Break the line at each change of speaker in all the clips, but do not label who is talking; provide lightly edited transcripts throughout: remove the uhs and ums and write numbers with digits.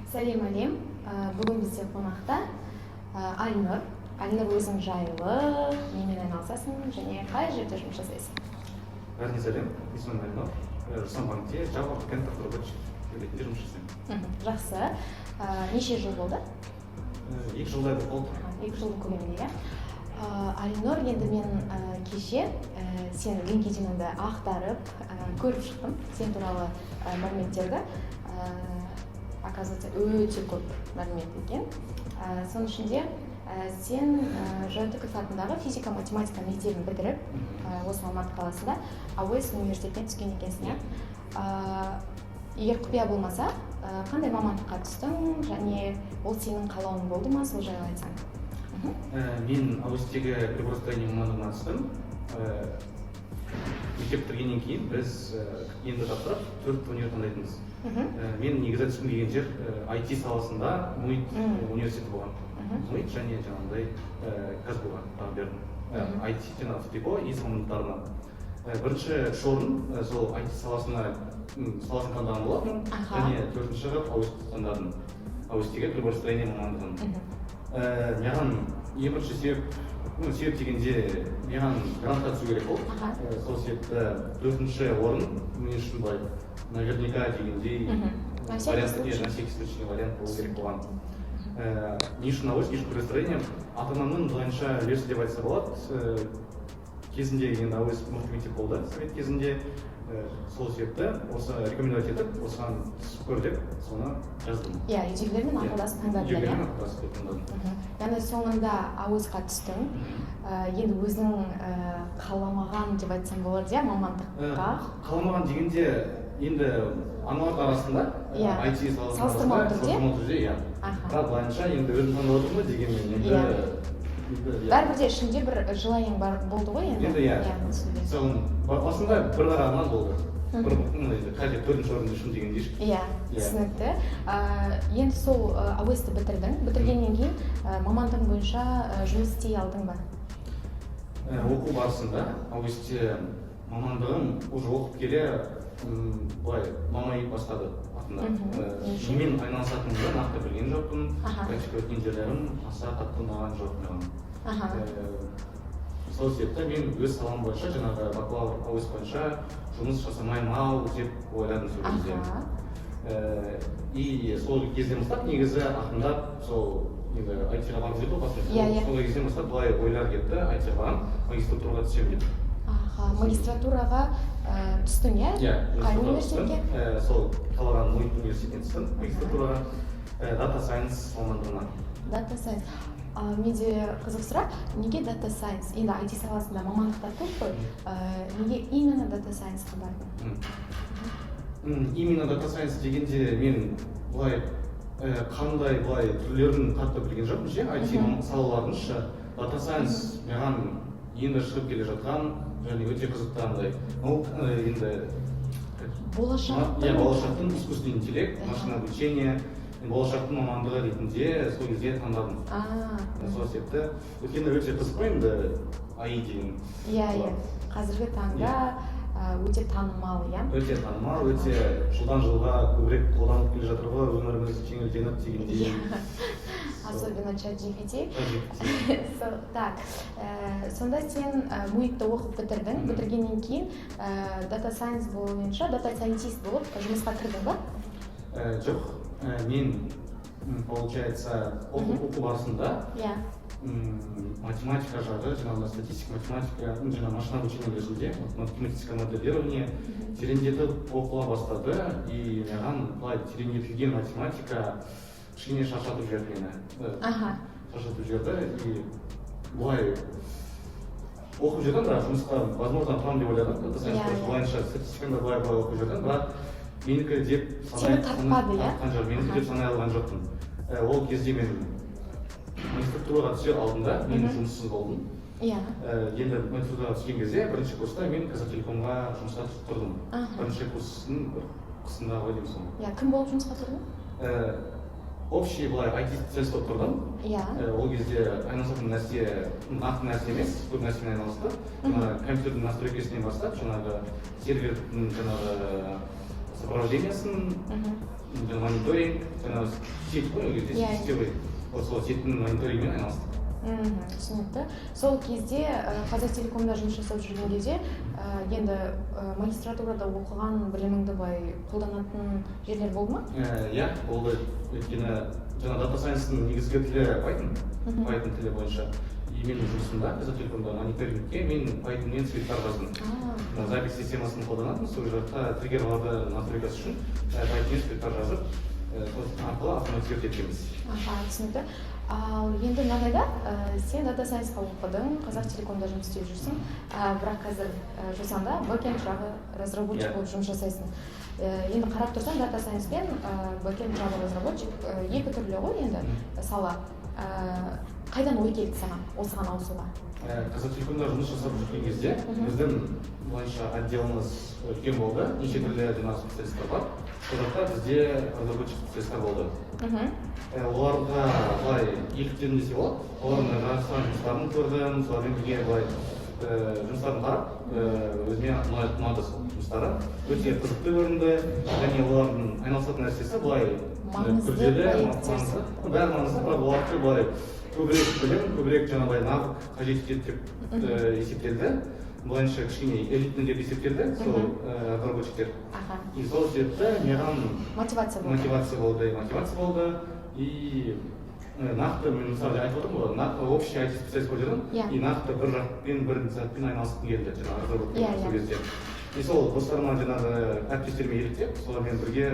Сәлем әлем. Бүгін бізде қонақта Альнұр. Альнұр өзің жайлы, немен айналысасың және қай жерде жұмыс жасайсың?
Бәріне сәлем, есімім Альнұр. Руслан банкте Java backend разработчик ретінде жұмыс жасаймын.
Жақсы. Неше жыл болды?
2 жылдай болды.
2 жылдың көлемінде, иә. Альнұр, енді мен кеше сен LinkedIn-іңді ақтарып, көріп шықтым сен туралы мәліметтерді. Оказывается, өте көп мәлімет екен. Соның ішінде сен ЖТК атындағы физика-математика мектебін бітіріп, осы Алматы қаласында АОС университетіне түскен екенсің, иә? Егер құпия болмаса, қандай мамандыққа түстің және ол сенің қалауың болды ма, сол жайлы айтсаң?
Мен АОС-тегі приборостроение мамандығына түстім. Мектеп бітіргеннен кейін біз енді тапсырып 4 универ таңдайтынбыз. Мен негізі түскім келген жер IT саласында МУИТ университеті болған. МУИТ және жаңағыдай Казгуға бердім. IT жаңағы ФТИПО и мамандықтарына. Бірінші орын сол IT саласын таңдаған болатын, және 4-ші қылып АОС-ті таңдадым. АОС-тегі приборостроение мамандығын. Маған ең бірінші себеп дегенде маған грантқа түсу керек болды. Сол себепті 4-ші орын мен үшін былай наверняка дегендей на всякий случай вариант болу керек болған. Не үшін АОС, не үшін приборостроение ата-анамның былайынша үлесі деп айтса болады. Кезінде енді АОС мықты мектеп болды совет кезінде. Сол себепті осы рекомендовать етіп, осыған түсіп көр деп, соны жаздым.
Иә, үйдегілермен ақылдасып таңдадың, иә?
Үйдегілермен ақылдасып таңдадым.
Яғни соңында АОС-қа түстің. Енді өзің қаламаған деп айтсам болады, иә, мамандыққа?
Қаламаған дегенде енді аналар арасында IT
салыстырмалы
түрде, иә. Бірақ былайынша енді өзім таңдап отырмын дегенмен енді
бәрібір де ішінде бір желаң болды ғой енді?
Енді иә. Басында бір қарағынан болды. Қажет 4-ші орынды үшін дегенде еш.
Иә, түсінікті. Енді сол АОС-ті бітірдің. Бітіргеннен кейін мамандығың бойынша жұмыс істей алдың ба?
Оқу барысында АОС-те мамандығым уже оқып келе былай мамайып бастады артында. Немен айналысатынымды нақты білген жоқпын. Практика өткен жерлерім аса қатты ұнаған жоқ маған. Сол себепті мен өз салам бойынша жаңағы бакалавр АОС бойынша жұмыс жасамаймын-ау деп ойладым сол кезде. И сол кезден бастап негізі ақырындап сол IT-ға барып жүрді ғой. Сол кезден бастап былай ойлар кетті, IT-ға барам, магистратураға түсем деп.
Магистратураға түстің, иә? Қай университетке?
Сол қалаған МУИТ университетіне түстім, магистратураға, Data Science мамандығына.
Data Science. Менде қызық сұрақ, неге Data Science? Енді IT саласында мамандықтар көп қой, неге именно Data Science-қа бардың?
Именно Data Science дегенде мен бұлай қандай бұлай түрлерін қатты білген жоқпын ше, IT салалардың ше. Data Science маған енді шығып келе жатқан және өте қызықты андай. Ол енді болашақтың искусственный интеллект, машина обучение, болашақтың мамандығы ретінде сол кезде таңдадым. Сол себепті өйткені өте қызық қой енді AI деген.
Иә, қазіргі таңда өте танымал, иә?
Өте танымал, өте жылдан жылға көбірек қолданылып келе жатыр ғой, өміріміз жеңілденіп дегендей.
Особенно ChatGPT. Так, сонда сен МУИТті оқып бітірдің, бітіргеннен кейін Data Science бойынша Data Scientist болып жұмысқа кірдің ба?
Жоқ, мен, получается, оқу барысында математика жағы, жаңағы статистика математика, жаңағы машина обучение кезінде математическое моделирование тереңдетіп оқыла бастады, и маған былай тереңдетілген математика кішкене шаршатып жіберді мені. Шаршатып жіберді, и былай оқып жүрдім, бірақ жұмысқа возможно тұрамын деп ойладым. Былайынша статистиканы былай оқып жүрдім, бірақ менікі деп
сені тартпады, иә?
Менікі деп санай алған жоқпын. Ол кезде мен магистратураға түсе алдында мен жұмыссыз болдым. Енді магистратураға түскен кезде бірінші курста мен Казахтелекомға жұмысқа түсіп тұрдым. Бірінші курстың қысында ғой деймін соны.
Кім болып жұмысқа тұрдың?
Общий былай IT-специалист болып тұрдым. Ол кезде айналысатын нәрсе нақты нәрсе емес, көп нәрсемен айналысты. Компьютердің настройкасынан бастап, жаңағы сервердің жаңағы сопровождениесін мониторинг, жаңағы сеть қой ол кезде сетевой, сол сеттің мониторингімен айналыстық.
Түсінікті. Сол кезде Қазақтелекомда жұмыс жасап жүрген кезде енді магистратурада оқыған біліміңді былай қолданатын жерлер болды ма?
Иә, болды. Өйткені жаңа дата сайенстің негізгі тілі Python тілі бойынша. И менің жұмысымда Қазақтелекомда мониторингке мен Pythonмен скриптар жаздым. Запись системасын қолданатын, сол жақта триггерларды настройкасы үшін Pythonмен скриптар жазып, арқылы автоматизировать еткенбіз.
Түсінікті. Ал енді мынандайда сен дата сайенсқа оқыдың, Қазақтелекомда жұмыс істеп жүрсің, бірақ қазір жусанда бэкенд жағы разработчик болып жұмыс жасайсың. Енді қарап тұрсаң, дата сайенс пен бэкенд жағы разработчик екі түрлі ғой енді сала. Қайдан ой келді саған осыған ауысуға?
Қазақтелекомда жұмыс жасап жүрген кезде біздің былайша отделымыз үлкен болды, неше түрлі жаңағы специалисттер бар. Сол жақта бізде разработчик специалисттер болды. Оларға былай екітен десе болады, олардың жасаған жұмыстарын көрдім, солармен бірге былай жұмыстарын қарап, өзіме ұнады сол жұмыстары. Өте қызықты көрінді, және олардың айналысатын нәрсесі былай күрделі, маңызды, бәрі маңызды, бірақ оларды былай көбірек білім, көбірек жаңағыдай навык қажет етеді деп есептелді. Былайынша кішкене элитный деп есептелді сол разработчиктер. И сол себепті маған мотивация болды. И нақты мен мысалы айтып отырмын ғой, нақты общий IT специалист болып жүрдім, и нақты бір жақпен, бір затпен айналысқым келді жаңағы разработка сол кезде. И сол достарыма жаңағы әріптестеріме еліктеп, солармен бірге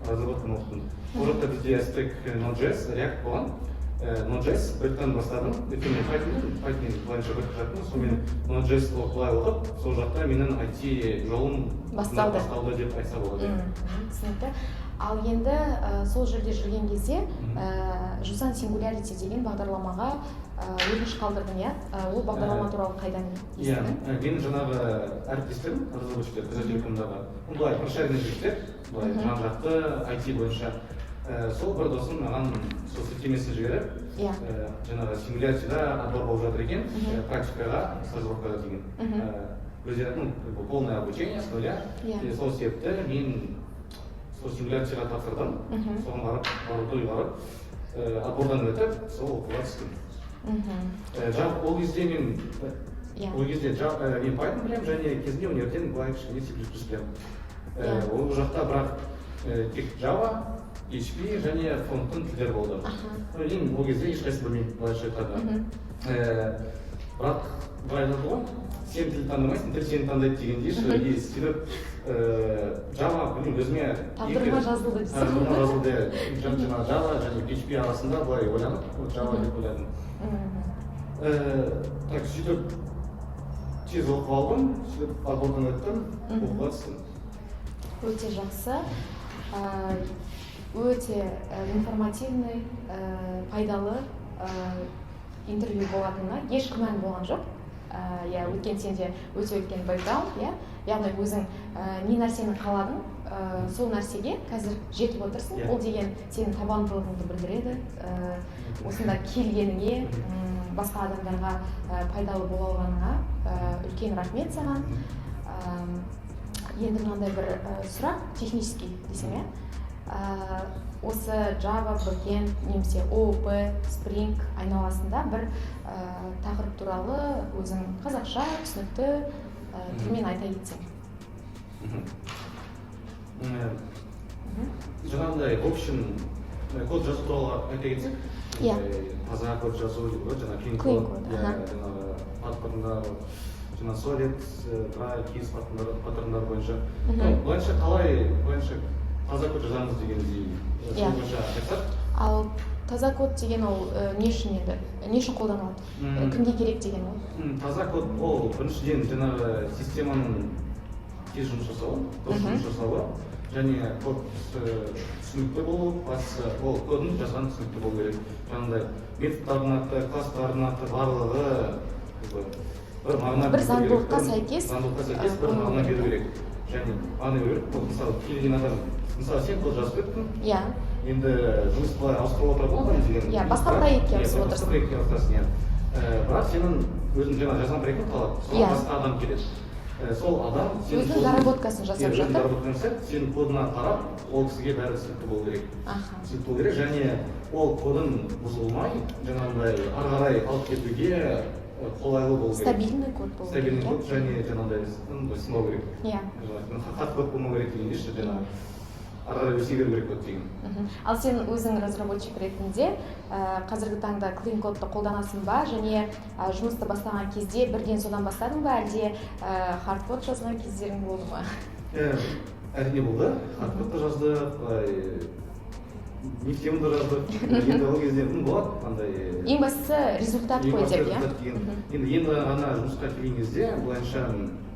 разработканы оқыдым. Ол жақта бізде стек Node.js, React болған. Node.js біріктен бастадым, өйткені Pythonмен былайынша бір құжаттым, сонымен Node.js былай оқып, сол жақта менің IT жолым басталды деп айтса болады.
Түсінікті. Ал енді сол жерде жүрген кезде Жусан Singularity деген бағдарламаға өтініш қалдырдың, иә? Ол бағдарлама туралы қайдан естідің?
Менің жаңағы әріптестерім, разработчиктер, Қазақтелекомдағы, бұлай прошаренный жігіттер, бұлай жан-жақты IT бойынша. Сол бір досым маған сол сілтемесін жіберіп, жаңағы Singularity-да отбор болып жатыр екен, практикаға, стажировкаға деген. Өздерінің полное обучение с нуля. Сол себепті мен сол Singularity-ға тапсырдым, соған барып, отбордан өтіп, сол оқуға түстім. Ол кезде мен Python білем, және кезінде университеттен былай кішкене C++ білем. Ол жақта бірақ тек Java, PHP және фронттың тілдер болды. Мен ол кезде ешқайсысын білмеймін, былайша айтқанда. Бірақ былай айтады ғой, сен тіл таңдамайсың, тіл сені таңдайды дегендей, себеп Java білмеймін өзіме
тағдырыма жазылды дейсің.
Тағдырыма жазылды. Жаңағы Java және PHP арасында былай ойланып, Java деп ойладым. Так, сөйтіп тез оқып алдым, сөйтіп отбордан өттім, оқуға түстім.
Өте жақсы. Өте информативный, пайдалы интервью болатынына еш күмән болған жоқ. Өткен сенде өте үлкен бэкграунд, яғни өзің не нәрсені қаладың, сол нәрсеге қазір жетіп отырсың. Ол деген сенің табандылығыңды білдіреді. Осында келгеніңе, басқа адамдарға пайдалы бола алғаныңа үлкен рахмет саған. Енді мынандай бір сұрақ, технический десем, осы Java, Backend, немесе OOP, Spring айналасында бір тақырып туралы өзің қазақша түсінікті тілмен айта кетсең.
Жаңағындай общем код жазу туралы айта кетсек, таза код жазу дейді ғой, жаңағы clean код, жаңағы паттерндар, жаңағы solid, dry, keys паттерндар бойынша. Былайша қалай таза код жазамыз дегендей сол бойынша айтсақ.
Ал таза код деген ол не үшін еді? Не үшін қолданылады? Кімге керек деген ол?
Таза код ол біріншіден жаңағы системаның тез жұмыс жасауы, дұрыс жұмыс жасауы, және код түсінікті болу, ол кодын жазған түсінікті болу керек. Жаңағыдай методтардың аты, класстардың аты барлығы бір мағына
заңдылыққа сәйкес
бір мағына беру керек. Және мағына беру керек. Мысалы келген адам, мысалы сен код жазып кеттің, енді жұмыс былай ауыстырып отыра болмайды деген.
Басқа проектке ауысып отырсың.
Басқа проектке ауыстырасың, бірақ сенің өзің жаңа жазған проектің қалады, соған басқа адам келеді. сол адам
өзінің заработкасын жасап жатыр.
заработкасын жасап, сенің кодына қарап, ол кісіге бәрі түсінікті болу керек. Түсінікті болу керек, және ол кодын бұзылмай, жаңағыдай ары қарай алып кетуге қолайлы болу керек.
Стабильный код болу керек.
Стабильный код және жаңағыдай сынбау керек.
Иә.
Хат код болмау керек дегенде ше, жаңағы ары қарай өсе беру керек код деген.
Ал сен өзің разработчик ретінде қазіргі таңда clean кодты қолданасың ба, және жұмысты бастаған кезде бірден содан бастадың ба, әлде hard код жазған кездерің болды ма?
Әрине болды. Hard кодты жаздық, мектебін де жаздық. Енді ол кезде болады қандай.
Ең бастысы результат қой деп, иә?
Енді ғана жұмысқа келген кезде былайша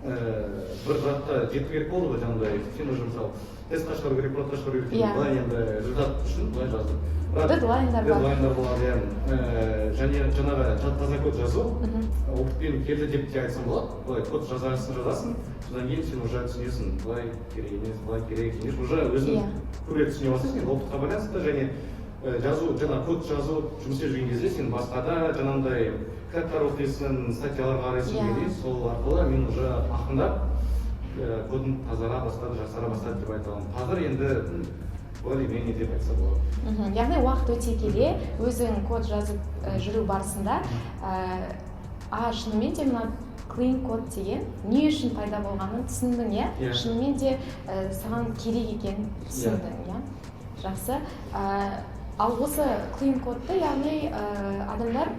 бір затта жету керек болды ғой, жаңағыдай сен уже мысалы тестқа шығару керек, продқа шығару керек, былай енді результат үшін былай жаздым.
Дедлайндар бар.
Дедлайндар болады, иә. Және жаңағы таза код жазу опытпен келді деп те айтсам болады. Былай код жазасың, содан кейін сен уже түсінесің, былай керек емес, былай керек емес, уже өзің көбірек түсіне бастайсың. Опытқа байланысты және жазу, жаңа код жазу жұмыс істеп жүрген кезде сен басқада жаңағыдай кітаптар оқисың, статьялар қарайсың дегендей, сол арқылы мен уже ақырындап кодын тазара бастады, жақсара бастады деп айта аламын. Қазір енді более-менее деп айтса болады.
Яғни уақыт өте келе өзің код жазып жүру барысында шынымен де мына clean код деген не үшін пайда болғанын түсіндің, иә? Шынымен де саған керек екенін түсіндің, иә? Жақсы. Ал осы clean кодты, яғни адамдар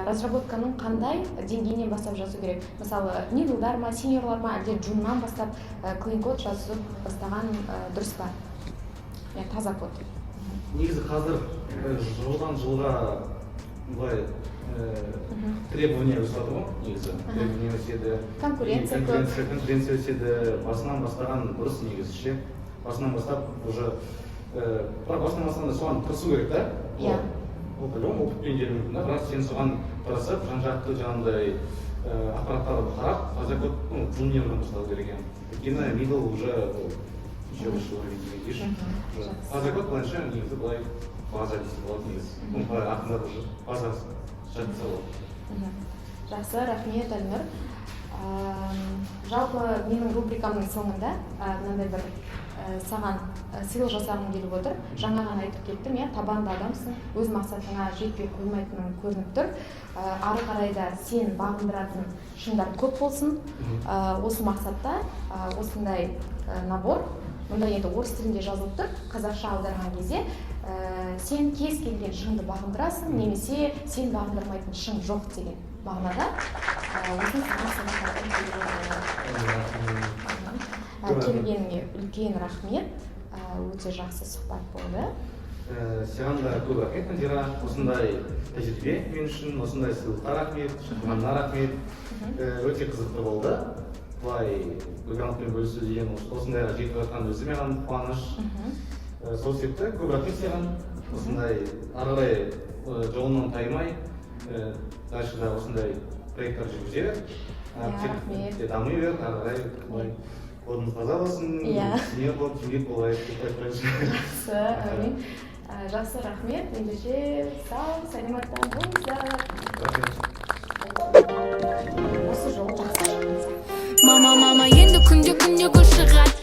разработканың қандай деңгейінен бастап жазу керек? Мысалы, middle'дар ма, senior'лар ма, әлде джуннан бастап clean код жазып бастаған дұрыс па? Таза код.
Негізі қазір жылдан жылға былай требования өсіп ғой, негізі. Требования өседі.
Конкуренция көп.
Конкуренция өседі. Басынан бастаған дұрыс негізі ше. Басынан бастап уже басынан бастағанда соған тырысу керек та.
Иә.
Ол білем, опытпен келу мүмкін да, бірақ сен соған тырысып, жан-жақты жаңағыдай ақпараттарды қарап, таза код джуниордан бастау керек екен. Өйткені middle уже еще выше уровень деген дейші. Таза код былайша негізі былай база десе болады негізі. Былай ақырындап уже база жатса болады.
Жақсы, рахмет, Әлнұр. Жалпы менің рубрикамның соңында мынандай бір саған сыйлық жасағым келіп отыр. Жаңа ғана айтып кеттім, иә, табанды адамсың, өз мақсатыңа жетпей қоймайтының көрініп тұр. Ары қарайда сен бағындыратын шыңдар көп болсын. Осы мақсатта осындай набор, мұнда енді орыс тілінде жазылып тұр, қазақша аударған кезде сен кез келген шыңды бағындырасың, немесе сен бағындырмайтын шың жоқ деген мағынада осыны саған келгеніңе үлкен рахмет, өте жақсы сұхбат болды.
Саған да көп рахмет, Нәзира. Осындай тәжірибе мен үшін, осындай сыйлыққа рахмет, шақырғаныңа рахмет. Өте қызықты болды. Былай гүлганатпен бөлісу деген осындайға жетіп жатқан өзі маған қуаныш. Сол себепті көп рахмет саған. Осындай ары қарай жолынан таймай, дальше да осындай проекттар жүргізе бер.
Рахмет.
Дами бер, ары қарай кодымыз таза болсын, сенер болып, теңдек болайық деп айтпайыншы.
Жақсы, әмин. Жақсы, рахмет. Ендеше сау, саламатта болыңыздар.
Рахмет.
Осы жол жақсы.
Мама, енді күнде күн шығады.